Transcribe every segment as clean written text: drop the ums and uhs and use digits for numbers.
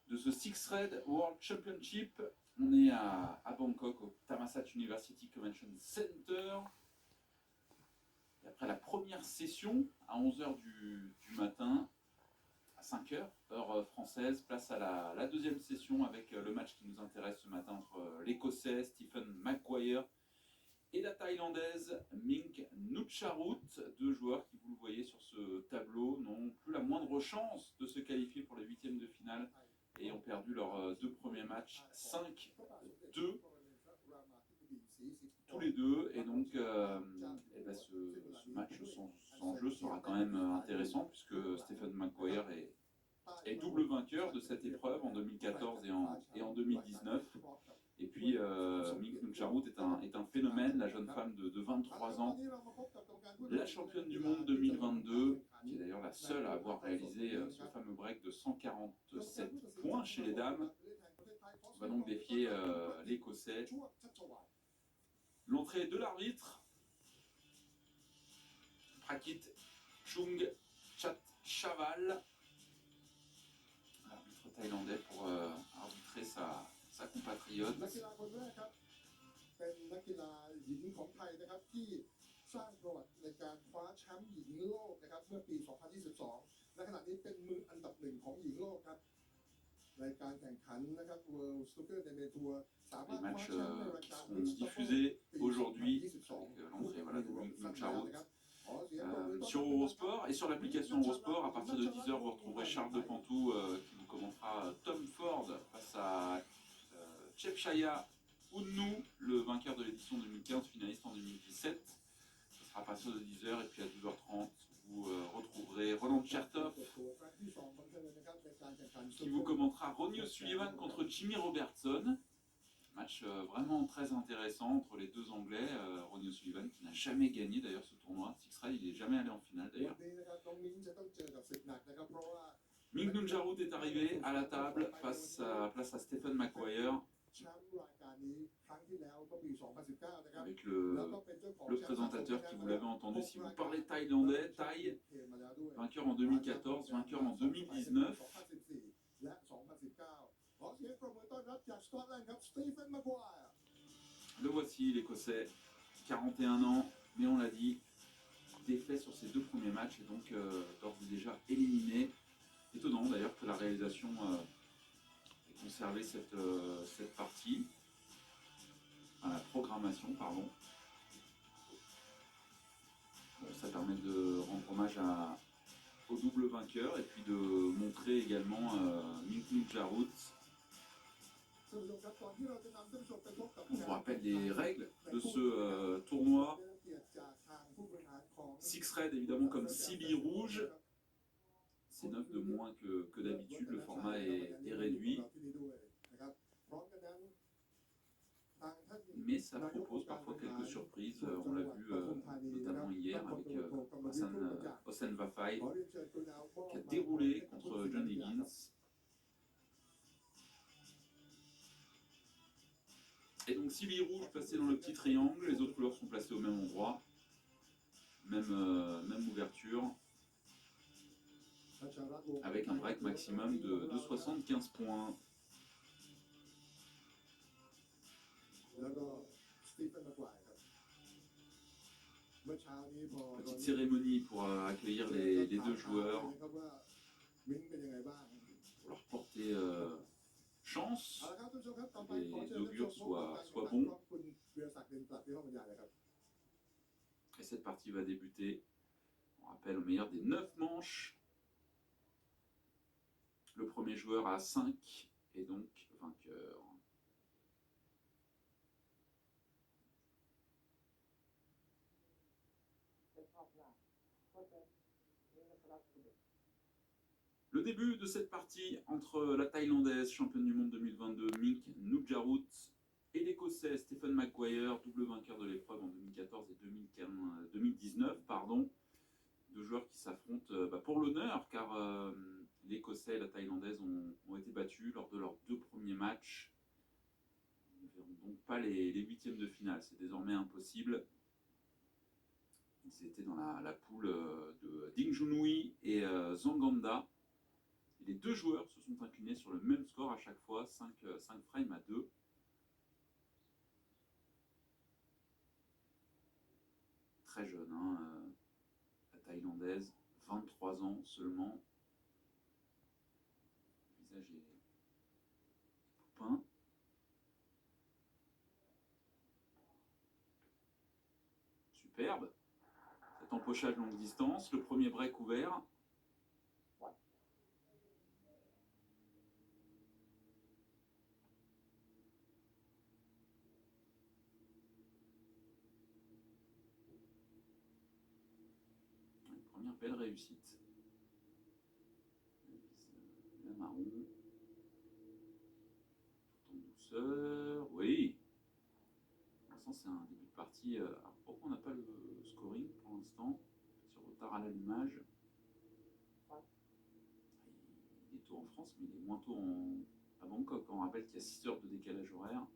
de ce Six Red World Championship. On est à Bangkok, au Thammasat University Convention Center. Et après la première session, à 11h du matin, à 5h, heure française, place à la deuxième session avec le match qui nous intéresse ce matin entre l'Écossais Stephen Maguire et la Thaïlandaise Ming Nucharut. Deux joueurs qui, vous le voyez sur ce tableau, n'ont plus la moindre chance de se qualifier pour les huitièmes de finale et ont perdu leurs deux premiers matchs 5-2 tous les deux. Et donc ce match sans jeu sera quand même intéressant puisque Stephen Maguire est double vainqueur de cette épreuve en 2014 et en 2019. Et puis Ming Nucharut est un phénomène, la jeune femme de 23 ans, la championne du monde 2022, qui est d'ailleurs la seule à avoir réalisé ce fameux break de 147 points chez les dames. On va donc défier l'Écossais. L'entrée de l'arbitre, Prakit Chung Chatchaval, l'arbitre thaïlandais, pour arbitrer sa compatriote. เป็นนักกีฬาหญิงของไทยนะครับที่สร้างประวัติในการคว้าแชมป์หญิงโลกนะครับเมื่อปี 2022 และขณะนี้เป็นมืออันดับหนึ่งของหญิงโลกครับในการแข่งขันนะครับ World Snooker Tournament Tour สามารถคว้าแชมป์ในรายการ diffusés aujourd'hui avec l'entrée de Ming Nucharut sur Eurosport et sur l'application Eurosport. À partir de 10h, vous retrouverez Charles Depantou qui vous commentera Tom Ford face à Chepchaya Unnu, le vainqueur de l'édition 2015, finaliste en 2017. Ce sera à partir de 10h et puis à 12h30, vous retrouverez Roland Chertoff qui vous commentera Ronnie O'Sullivan contre Jimmy Robertson. Match vraiment très intéressant entre les deux Anglais. Ronnie O'Sullivan qui n'a jamais gagné d'ailleurs ce tournoi. Six Red, il n'est jamais allé en finale d'ailleurs. Ming Nucharut est arrivé à la table place à Stephen Maguire. Avec le présentateur qui, vous l'avez entendu, si vous parlez thaïlandais, Thaï, vainqueur en 2014, vainqueur en 2019. Le voici, l'Écossais, 41 ans, mais on l'a dit, défait sur ses deux premiers matchs et donc d'ores et déjà éliminé. Étonnant d'ailleurs que la réalisation ait conservé cette partie. À la programmation, pardon. Bon, ça permet de rendre hommage au double vainqueur et puis de montrer également Ming Nucharut. On vous rappelle les règles de ce tournoi. Six Red évidemment comme 6 billes rouges. C'est 9 de moins que d'habitude, le format est réduit. Mais ça propose parfois quelques surprises. On l'a vu notamment hier avec Hossein Vafai qui a déroulé contre John Higgins. Et donc 6 billes rouges placées dans le petit triangle, les autres couleurs sont placées au même endroit. Même ouverture. Avec un break maximum de 75 points. Petite cérémonie pour accueillir les deux joueurs, pour leur porter chance, que les augures soient bons. Et cette partie va débuter, on rappelle, au meilleur des 9 manches. Le premier joueur à 5 est donc vainqueur. Le début de cette partie entre la Thaïlandaise, championne du monde 2022, Ming Nucharut, et l'Écossais Stephen Maguire, double vainqueur de l'épreuve en 2014 et 2019. Deux joueurs qui s'affrontent pour l'honneur, car l'Écossais et la Thaïlandaise ont été battus lors de leurs deux premiers matchs. Ils ne verront donc pas les huitièmes de finale, c'est désormais impossible. Ils étaient dans la poule de Ding Junhui et Zhang Ganda. les deux joueurs se sont inclinés sur le même score à chaque fois, 5 frames à 2. Très jeune, hein, la Thaïlandaise, 23 ans seulement. Le visage est tout peint. Superbe. Cet empochage longue distance, le premier break ouvert. Première belle réussite. La marron. Tout en douceur. Oui. Pour l'instant, c'est un début de partie. Alors, pourquoi on n'a pas le scoring pour l'instant? Sur retard à l'allumage. Il est tôt en France, mais il est moins tôt à Bangkok. On rappelle qu'il y a 6 heures de décalage horaire.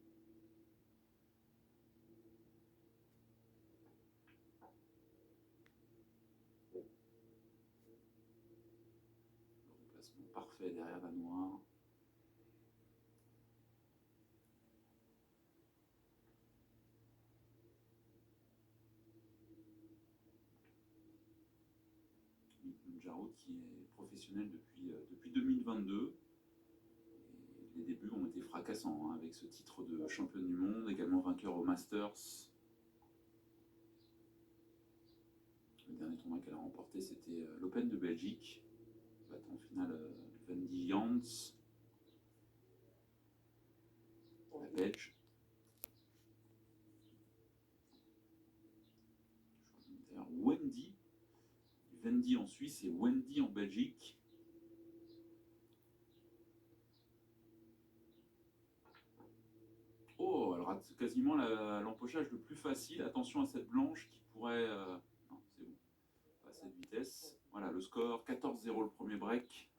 Le remplacement parfait derrière la noire. Jarraud qui est professionnel depuis 2022. Et les débuts ont été fracassants, hein, avec ce titre de championne du monde, également vainqueur au Masters. Le dernier tournoi qu'elle a remporté, c'était l'Open de Belgique, battant en finale Wendy Jans, la Belge. D'ailleurs, Wendy en Suisse et Wendy en Belgique. Oh, elle rate quasiment l'empochage le plus facile. Attention à cette blanche qui pourrait... Non, c'est bon. Pas à cette vitesse. Voilà, le score, 14-0 le premier break.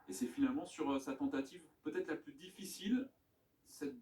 Et c'est finalement sur sa tentative peut-être la plus difficile, cette